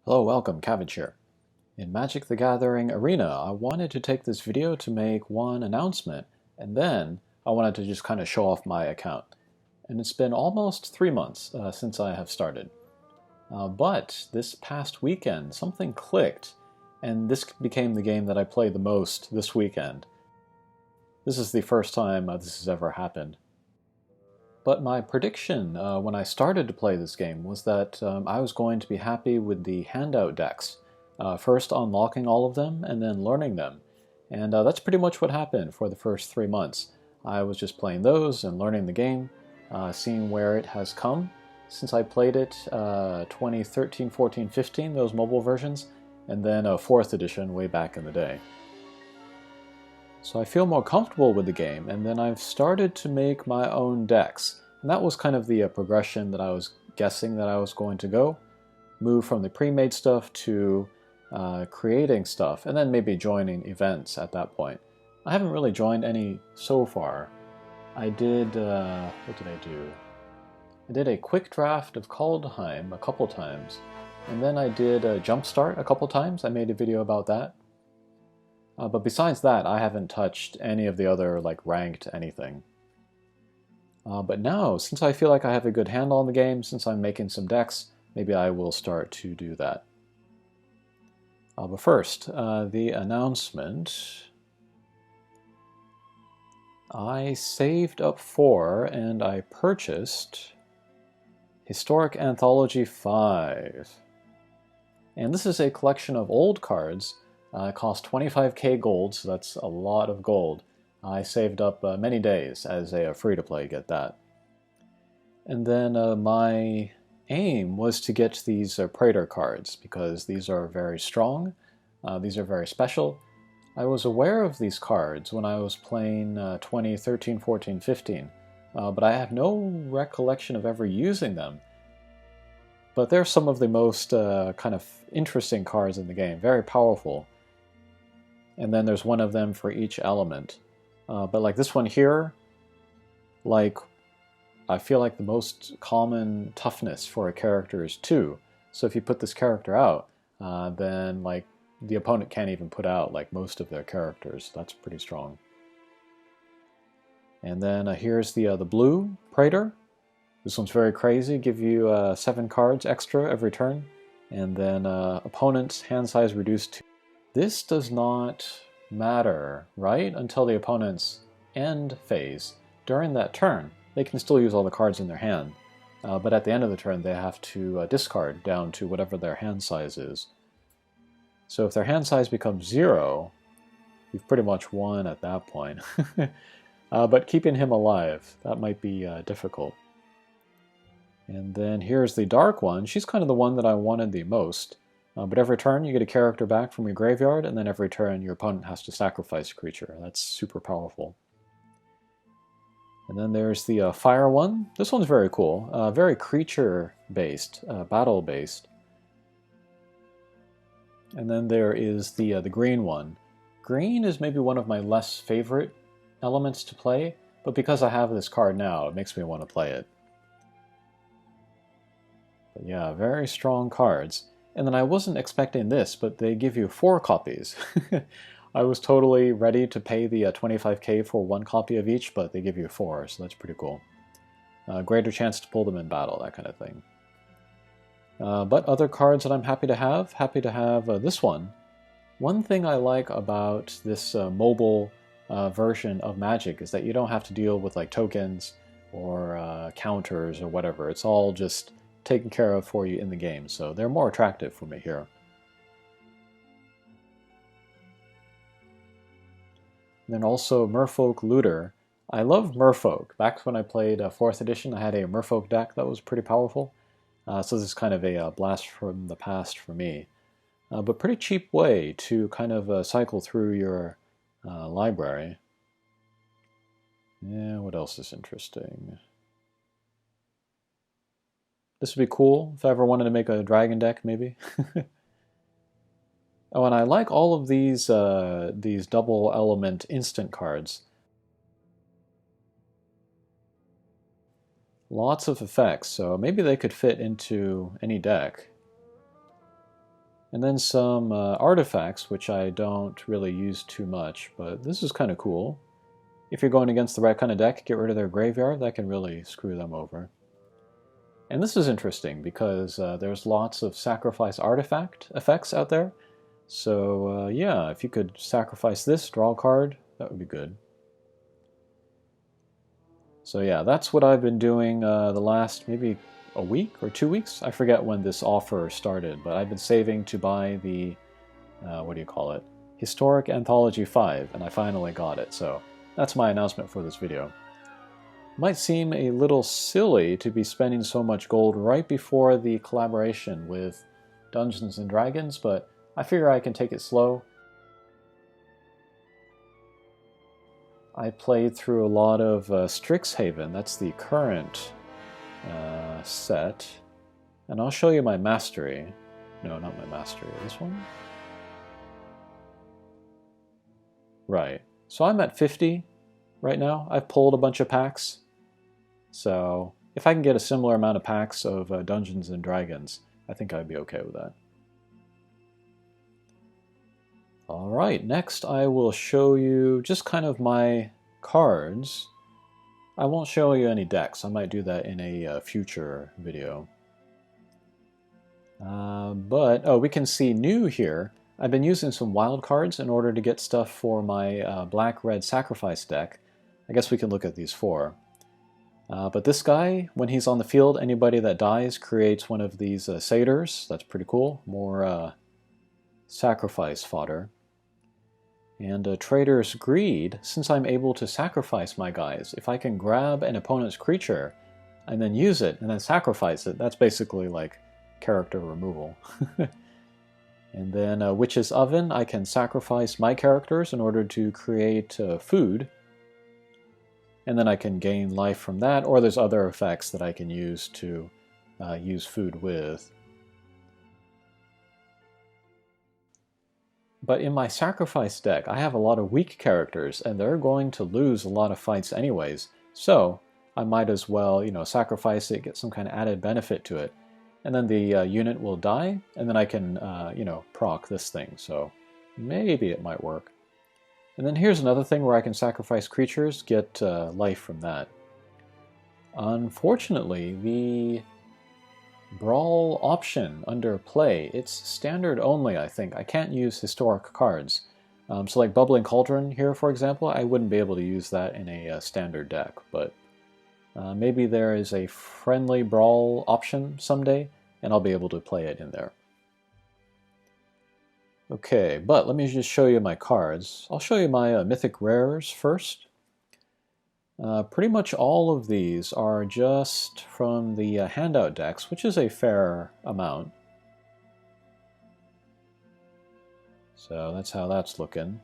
Hello, welcome, Cabbage here. In Magic the Gathering Arena, I wanted to take this video to make one announcement, and then I wanted to just kind of show off my account. And it's been almost 3 months since I have started. But this past weekend, something clicked, and this became the game that I played the most this weekend. This is the first time this has ever happened. But my prediction when I started to play this game was that I was going to be happy with the handout decks. First unlocking all of them and then learning them. And that's pretty much what happened for the first 3 months. I was just playing those and learning the game, seeing where it has come since I played it 2013, 14, 15, those mobile versions, and then a 4th edition way back in the day. So I feel more comfortable with the game, and then I've started to make my own decks. And that was kind of the progression that I was guessing that I was going to go. Move from the pre-made stuff to creating stuff, and then maybe joining events at that point. I haven't really joined any so far. I did, what did I do? I did a quick draft of Kaldheim a couple times, and then I did Jumpstart a couple times. I made a video about that. But besides that, I haven't touched any of the other ranked anything. But now, since I feel like I have a good handle on the game, since I'm making some decks, maybe I will start to do that. But first, the announcement. I saved up for and I purchased Historic Anthology 5. And this is a collection of old cards. It cost 25k gold, so that's a lot of gold. I saved up many days as a free-to-play, get that. And then my aim was to get these Praetor cards, because these are very strong, these are very special. I was aware of these cards when I was playing 2013, 14, 15, but I have no recollection of ever using them. But they're some of the most kind of interesting cards in the game, very powerful. And then there's one of them for each element. But like this one here, I feel like the most common toughness for a character is 2. So if you put this character out, then the opponent can't even put out most of their characters. That's pretty strong. And then here's the blue Praetor. This one's very crazy. Give you 7 cards extra every turn. And then opponent's hand size reduced to... This does not matter, right? Until the opponent's end phase. During that turn, they can still use all the cards in their hand. But at the end of the turn, they have to discard down to whatever their hand size is. So if their hand size becomes 0, you've pretty much won at that point. But keeping him alive, that might be difficult. And then here's the dark one. She's kind of the one that I wanted the most. But every turn you get a character back from your graveyard, and then every turn your opponent has to sacrifice a creature. That's super powerful. And then there's the fire one. This one's very cool. Very creature-based, battle-based. And then there is the green one. Green is maybe one of my less favorite elements to play, but because I have this card now, it makes me want to play it. But yeah, very strong cards. And then I wasn't expecting this, but they give you 4 copies. I was totally ready to pay the 25k for 1 copy of each, but they give you 4, so that's pretty cool. Greater chance to pull them in battle, that kind of thing. But other cards that I'm happy to have this one. One thing I like about this mobile version of Magic is that you don't have to deal with tokens or counters or whatever. It's all just taken care of for you in the game, so they're more attractive for me here. And then also Merfolk Looter. I love Merfolk. Back when I played 4th edition, I had a Merfolk deck that was pretty powerful. So this is kind of a blast from the past for me. But pretty cheap way to kind of cycle through your library. Yeah, what else is interesting? This would be cool if I ever wanted to make a dragon deck, maybe. Oh, and I like all of these double element instant cards. Lots of effects, so maybe they could fit into any deck. And then some artifacts, which I don't really use too much, but this is kind of cool. If you're going against the right kind of deck, get rid of their graveyard, that can really screw them over. And this is interesting because there's lots of sacrifice artifact effects out there. So yeah, if you could sacrifice this, draw a card, that would be good. So yeah, that's what I've been doing the last maybe a week or 2 weeks. I forget when this offer started, but I've been saving to buy the, what do you call it? Historic Anthology 5, and I finally got it. So that's my announcement for this video. Might seem a little silly to be spending so much gold right before the collaboration with Dungeons & Dragons, but I figure I can take it slow. I played through a lot of Strixhaven, that's the current set, and I'll show you my mastery. No, not my mastery, this one? Right, so I'm at 50 right now. I've pulled a bunch of packs. So if I can get a similar amount of packs of Dungeons & Dragons, I think I'd be okay with that. Alright, next I will show you just kind of my cards. I won't show you any decks. I might do that in a future video. Oh, we can see new here. I've been using some wild cards in order to get stuff for my black-red sacrifice deck. I guess we can look at these four. But this guy, when he's on the field, anybody that dies creates one of these satyrs. That's pretty cool. More sacrifice fodder. And Trader's Greed, since I'm able to sacrifice my guys, if I can grab an opponent's creature and then use it and then sacrifice it, that's basically like character removal. And then Witch's Oven, I can sacrifice my characters in order to create food. And then I can gain life from that, or there's other effects that I can use to use food with. But in my sacrifice deck, I have a lot of weak characters, and they're going to lose a lot of fights anyways, so I might as well, sacrifice it, get some kind of added benefit to it. And then the unit will die, and then I can, proc this thing, so maybe it might work. And then here's another thing where I can sacrifice creatures, get life from that. Unfortunately, the Brawl option under play, it's standard only, I think. I can't use historic cards. So like Bubbling Cauldron here, for example, I wouldn't be able to use that in a standard deck, but maybe there is a friendly Brawl option someday, and I'll be able to play it in there. Okay, but let me just show you my cards. I'll show you my Mythic Rares first. Pretty much all of these are just from the handout decks, which is a fair amount. So that's how that's looking.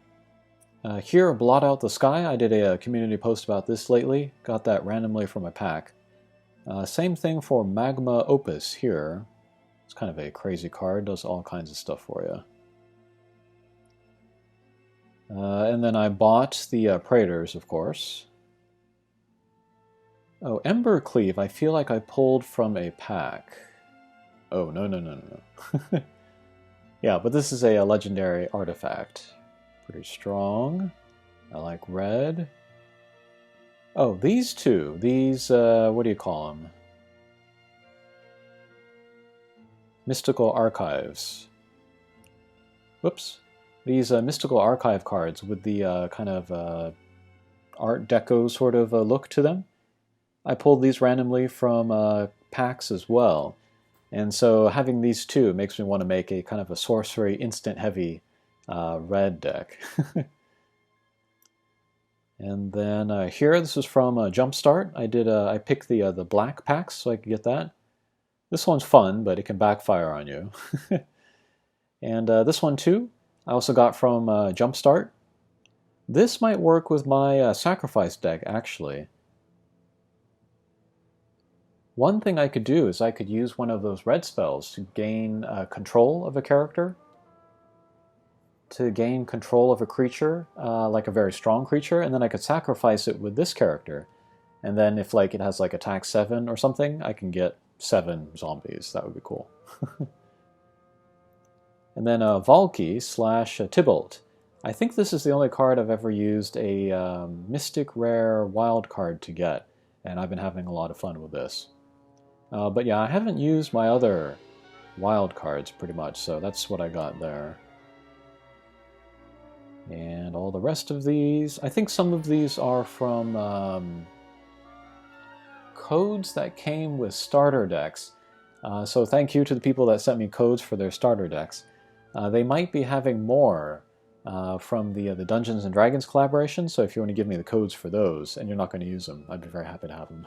Here, Blot Out the Sky. I did a community post about this lately. Got that randomly from a pack. Same thing for Magma Opus here. It's kind of a crazy card, does all kinds of stuff for you. And then I bought the Praetors, of course. Oh, Embercleave, I feel like I pulled from a pack. Oh, no. Yeah, but this is a legendary artifact. Pretty strong. I like red. Oh, these two. These, what do you call them? Mystical Archives. Whoops. These Mystical Archive cards with the kind of Art Deco sort of look to them. I pulled these randomly from packs as well. And so having these two makes me want to make a kind of a sorcery instant heavy red deck. And then here, this is from Jumpstart. I picked the black packs so I could get that. This one's fun, but it can backfire on you. And this one too, I also got from Jumpstart. This might work with my sacrifice deck, actually. One thing I could do is I could use one of those red spells to gain control of a character. To gain control of a creature, like a very strong creature, and then I could sacrifice it with this character. And then if like it has like attack 7 or something, I can get 7 zombies. That would be cool. And then Valky slash Tybalt. I think this is the only card I've ever used a Mystic Rare wild card to get, and I've been having a lot of fun with this. But yeah, I haven't used my other wild cards pretty much, so that's what I got there. And all the rest of these, I think some of these are from codes that came with starter decks. So thank you to the people that sent me codes for their starter decks. They might be having more from the Dungeons & Dragons collaboration, so if you want to give me the codes for those, and you're not going to use them, I'd be very happy to have them.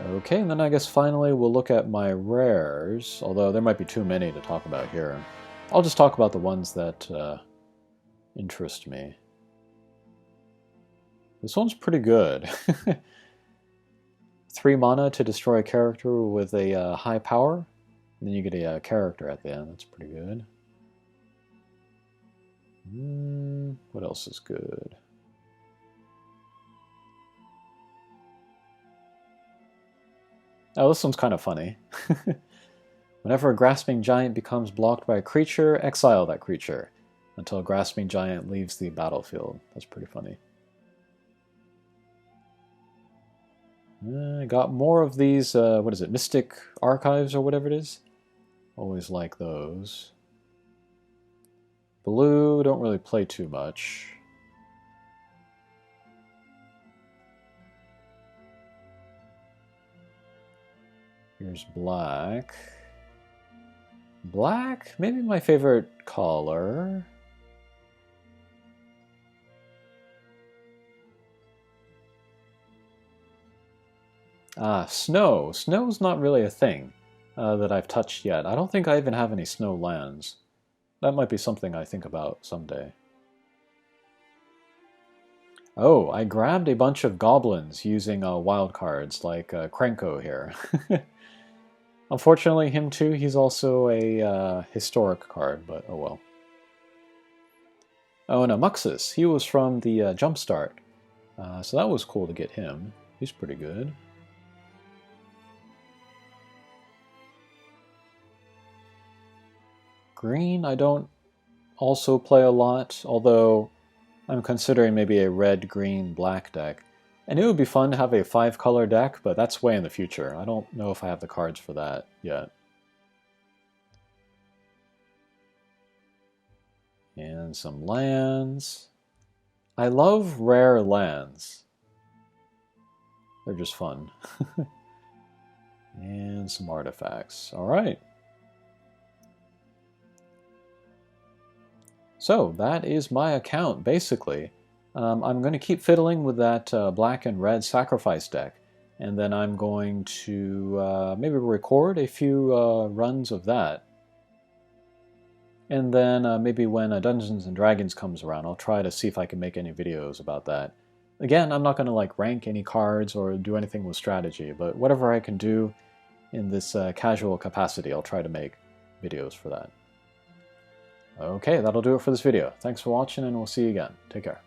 Okay, and then I guess finally we'll look at my rares, although there might be too many to talk about here. I'll just talk about the ones that interest me. This one's pretty good. 3 mana to destroy a character with a high power, and then you get a character at the end. That's pretty good. What else is good? Oh, this one's kind of funny. Whenever a Grasping Giant becomes blocked by a creature, exile that creature until a Grasping Giant leaves the battlefield. That's pretty funny. I got more of these, what is it, Mystic Archives or whatever it is? Always like those. Blue, don't really play too much. Here's black. Black, maybe my favorite color. Snow. Snow's not really a thing that I've touched yet. I don't think I even have any snow lands. That might be something I think about someday. Oh, I grabbed a bunch of goblins using wild cards like Krenko here. Unfortunately, him too, he's also a historic card, but oh well. Oh, and Muxus, he was from the Jumpstart, so that was cool to get him. He's pretty good. Green, I don't also play a lot, although I'm considering maybe a red, green, black deck. And it would be fun to have a 5-color deck, but that's way in the future. I don't know if I have the cards for that yet. And some lands. I love rare lands. They're just fun. And some artifacts. Alright. So that is my account, basically. I'm going to keep fiddling with that black and red sacrifice deck, and then I'm going to maybe record a few runs of that. And then maybe when Dungeons & Dragons comes around, I'll try to see if I can make any videos about that. Again, I'm not going to like rank any cards or do anything with strategy, but whatever I can do in this casual capacity, I'll try to make videos for that. Okay, that'll do it for this video. Thanks for watching, and we'll see you again. Take care.